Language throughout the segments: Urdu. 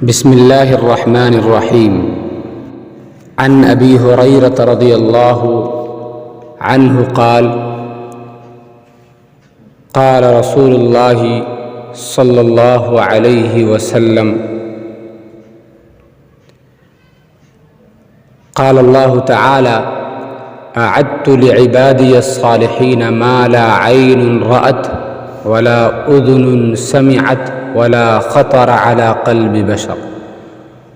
بسم الله الرحمن الرحيم. عن أبي هريرة رضي الله عنه قال قال رسول الله صلى الله عليه وسلم قال الله تعالى أعدت لعبادي الصالحين ما لا عين رأت ولا أذن سمعت ولا خطر على قلب بشر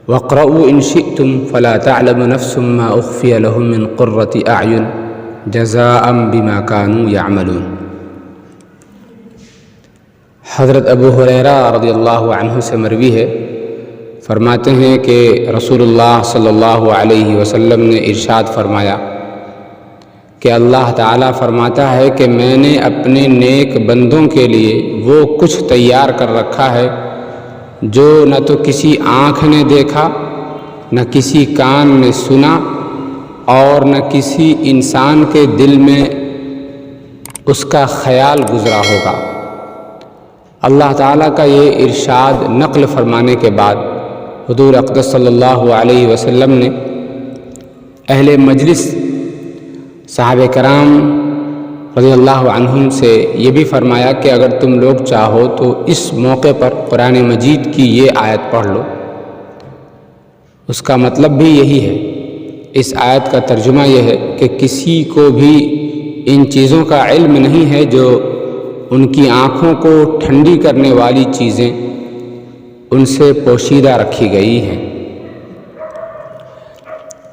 واقرؤوا إن شئتم فلا تعلم نفس ما أخفي لهم من قرة أعين جزاء بما كانوا يعملون. حضرت ابو ہریرہ رضی اللہ عنہ سے مروی ہے، فرماتے ہیں کہ رسول اللہ صلی اللہ علیہ وسلم نے ارشاد فرمایا کہ اللہ تعالیٰ فرماتا ہے کہ میں نے اپنے نیک بندوں کے لیے وہ کچھ تیار کر رکھا ہے جو نہ تو کسی آنکھ نے دیکھا، نہ کسی کان نے سنا، اور نہ کسی انسان کے دل میں اس کا خیال گزرا ہوگا۔ اللہ تعالیٰ کا یہ ارشاد نقل فرمانے کے بعد حضور اقدس صلی اللہ علیہ وسلم نے اہل مجلس صحابہ کرام رضی اللہ عنہم سے یہ بھی فرمایا کہ اگر تم لوگ چاہو تو اس موقع پر قرآن مجید کی یہ آیت پڑھ لو۔ اس کا مطلب بھی یہی ہے، اس آیت کا ترجمہ یہ ہے کہ کسی کو بھی ان چیزوں کا علم نہیں ہے جو ان کی آنکھوں کو ٹھنڈی کرنے والی چیزیں ان سے پوشیدہ رکھی گئی ہیں۔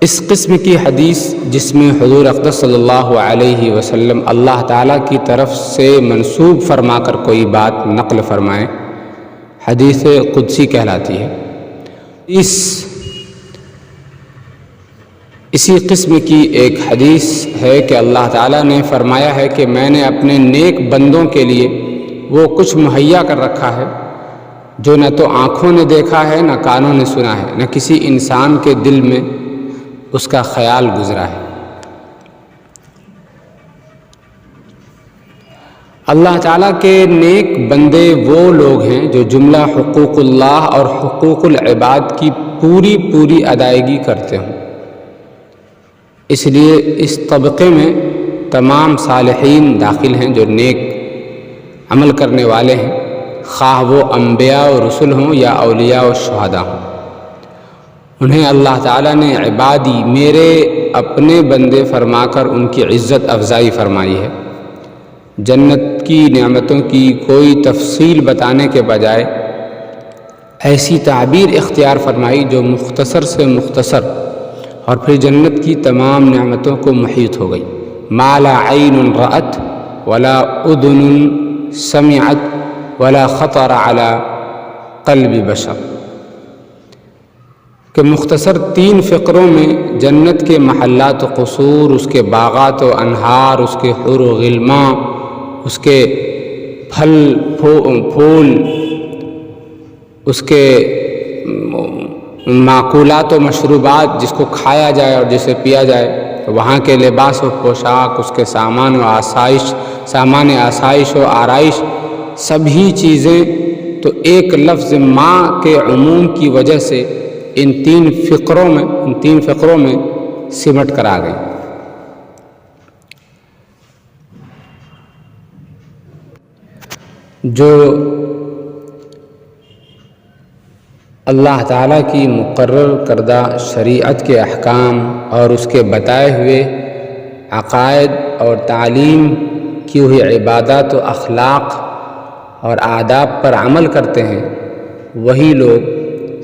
اس قسم کی حدیث جس میں حضور اقدس صلی اللہ علیہ وسلم اللہ تعالیٰ کی طرف سے منسوب فرما کر کوئی بات نقل فرمائیں، حدیث قدسی کہلاتی ہے۔ اسی قسم کی ایک حدیث ہے کہ اللہ تعالیٰ نے فرمایا ہے کہ میں نے اپنے نیک بندوں کے لیے وہ کچھ مہیا کر رکھا ہے جو نہ تو آنکھوں نے دیکھا ہے، نہ کانوں نے سنا ہے، نہ کسی انسان کے دل میں اس کا خیال گزرا ہے۔ اللہ تعالیٰ کے نیک بندے وہ لوگ ہیں جو جملہ حقوق اللہ اور حقوق العباد کی پوری ادائیگی کرتے ہوں۔ اس لیے اس طبقے میں تمام صالحین داخل ہیں جو نیک عمل کرنے والے ہیں، خواہ وہ انبیاء و رسل ہوں یا اولیاء و شہداء ہوں۔ انہیں اللہ تعالیٰ نے عبادی، میرے اپنے بندے فرما کر ان کی عزت افزائی فرمائی ہے۔ جنت کی نعمتوں کی کوئی تفصیل بتانے کے بجائے ایسی تعبیر اختیار فرمائی جو مختصر سے مختصر اور پھر جنت کی تمام نعمتوں کو محیط ہو گئی۔ ما لا عین رأت ولا اذن سمعت ولا خطر علی قلب بشر، کہ مختصر 3 فقروں میں جنت کے محلات و قصور، اس کے باغات و انہار، اس کے حور و غلماں، اس کے پھل پھول، اس کے معقولات و مشروبات جس کو کھایا جائے اور جسے پیا جائے، وہاں کے لباس و پوشاک، اس کے سامان آسائش و آرائش، سبھی چیزیں تو ایک لفظ ماں کے عموم کی وجہ سے ان 3 فقروں میں سمٹ کر آ گئی۔ جو اللہ تعالیٰ کی مقرر کردہ شریعت کے احکام اور اس کے بتائے ہوئے عقائد اور تعلیم کی ہوئی عبادات و اخلاق اور آداب پر عمل کرتے ہیں، وہی لوگ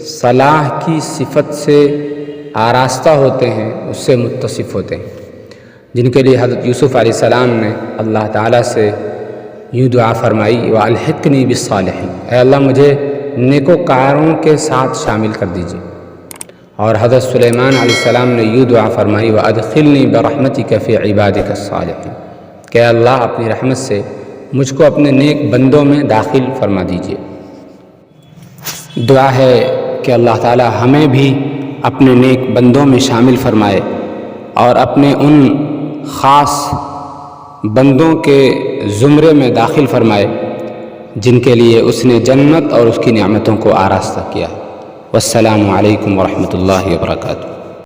صلاح کی صفت سے آراستہ ہوتے ہیں، اس سے متصف ہوتے ہیں، جن کے لیے حضرت یوسف علیہ السلام نے اللہ تعالیٰ سے یوں دعا فرمائی، وَأَلْحِقْنِي بِالصَّالِحِينَ، اے اللہ مجھے نیکوکاروں کے ساتھ شامل کر دیجیے۔ اور حضرت سلیمان علیہ السلام نے یوں دعا فرمائی، وَأَدْخِلْنِي بِرَحْمَتِكَ فِي عِبَادِكَ الصَّالِحِينَ، کہ اللہ اپنی رحمت سے مجھ کو اپنے نیک بندوں میں داخل فرما دیجیے۔ دعا ہے کہ اللہ تعالی ہمیں بھی اپنے نیک بندوں میں شامل فرمائے اور اپنے ان خاص بندوں کے زمرے میں داخل فرمائے جن کے لیے اس نے جنت اور اس کی نعمتوں کو آراستہ کیا۔ والسلام علیکم ورحمۃ اللہ وبرکاتہ۔